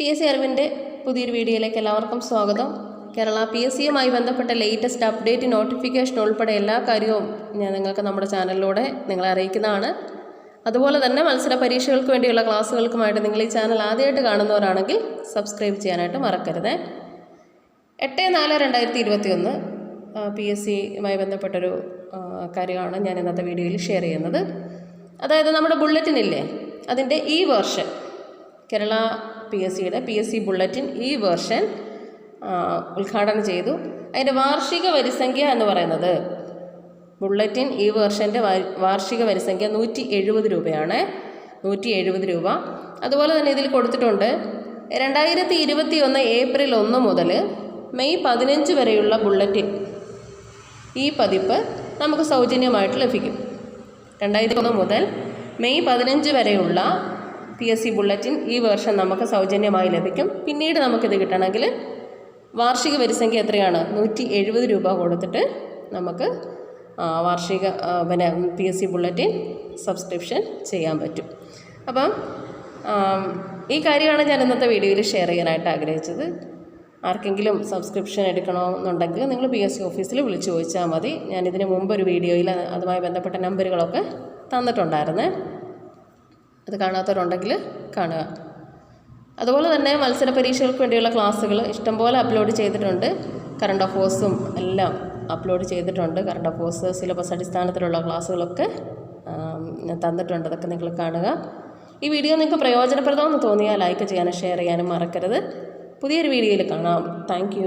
Psc Arivu പുതിയൊരു വീഡിയോയിലേക്ക് എല്ലാവർക്കും സ്വാഗതം. കേരള PSCയുമായി ബന്ധപ്പെട്ട ലേറ്റസ്റ്റ് അപ്ഡേറ്റ് നോട്ടിഫിക്കേഷൻ ഉൾപ്പെടെ എല്ലാ കാര്യവും ഞാൻ നിങ്ങൾക്ക് നമ്മുടെ ചാനലിലൂടെ നിങ്ങളെ അറിയിക്കുന്നതാണ്. അതുപോലെ തന്നെ മത്സര പരീക്ഷകൾക്ക് വേണ്ടിയുള്ള ക്ലാസ്സുകൾക്കുമായിട്ട് നിങ്ങൾ ഈ ചാനൽ ആദ്യമായിട്ട് കാണുന്നവരാണെങ്കിൽ സബ്സ്ക്രൈബ് ചെയ്യാനായിട്ട് മറക്കരുത്. 8/4/2021 PSCയുമായി ബന്ധപ്പെട്ടൊരു കാര്യമാണ് ഞാൻ ഇന്നത്തെ വീഡിയോയിൽ ഷെയർ ചെയ്യുന്നത്. അതായത് നമ്മുടെ ബുള്ളറ്റിനില്ലേ, അതിൻ്റെ ഈ വേർഷൻ കേരള PSCയുടെ PSC ബുള്ളറ്റിൻ ഈ വേർഷൻ ഉദ്ഘാടനം ചെയ്തു. അതിൻ്റെ വാർഷിക വരിസംഖ്യ എന്ന് പറയുന്നത് ബുള്ളറ്റിൻ ഈ വേർഷൻ്റെ വാർഷിക വരിസംഖ്യ 170 രൂപയാണ്. 170 രൂപ. അതുപോലെ തന്നെ ഇതിൽ കൊടുത്തിട്ടുണ്ട് 2021 ഏപ്രിൽ 1 മുതൽ മെയ് 15 വരെയുള്ള ബുള്ളറ്റിൻ ഈ പതിപ്പ് നമുക്ക് സൗജന്യമായിട്ട് ലഭിക്കും. 2001 മുതൽ മെയ് 15 വരെയുള്ള PSC ബുള്ളറ്റിൻ ഈ വേർഷൻ നമുക്ക് സൗജന്യമായി ലഭിക്കും. പിന്നീട് നമുക്കിത് കിട്ടണമെങ്കിൽ വാർഷിക വരിസംഖ്യ എത്രയാണ്? 170 രൂപ കൊടുത്തിട്ട് നമുക്ക് വാർഷിക PSC ബുള്ളറ്റിൻ സബ്സ്ക്രിപ്ഷൻ ചെയ്യാൻ പറ്റും. അപ്പം ഈ കാര്യമാണ് ഞാൻ ഇന്നത്തെ വീഡിയോയിൽ ഷെയർ ചെയ്യാനായിട്ട് ആഗ്രഹിച്ചത്. ആർക്കെങ്കിലും സബ്സ്ക്രിപ്ഷൻ എടുക്കണമെന്നുണ്ടെങ്കിൽ നിങ്ങൾ PSC ഓഫീസിൽ വിളിച്ച് ചോദിച്ചാൽ മതി. ഞാനിതിന് മുമ്പ് ഒരു വീഡിയോയിൽ അതുമായി ബന്ധപ്പെട്ട നമ്പറുകളൊക്കെ തന്നിട്ടുണ്ടായിരുന്നേ. അത് കാണാത്തവരുണ്ടെങ്കിൽ കാണുക. അതുപോലെ തന്നെ മത്സര പരീക്ഷകൾക്ക് വേണ്ടിയുള്ള ക്ലാസ്സുകൾ ഇഷ്ടംപോലെ അപ്ലോഡ് ചെയ്തിട്ടുണ്ട്. കറണ്ട് അഫേഴ്സും എല്ലാം അപ്ലോഡ് ചെയ്തിട്ടുണ്ട്. കറണ്ട് അഫേഴ്സ് സിലബസ് അടിസ്ഥാനത്തിലുള്ള ക്ലാസ്സുകളൊക്കെ ഞാൻ തന്നിട്ടുണ്ട്. അതൊക്കെ നിങ്ങൾ കാണുക. ഈ വീഡിയോ നിങ്ങൾക്ക് പ്രയോജനപ്രദമെന്ന് തോന്നിയാൽ ലൈക്ക് ചെയ്യാനും ഷെയർ ചെയ്യാനും മറക്കരുത്. പുതിയൊരു വീഡിയോയിൽ കാണാം. താങ്ക്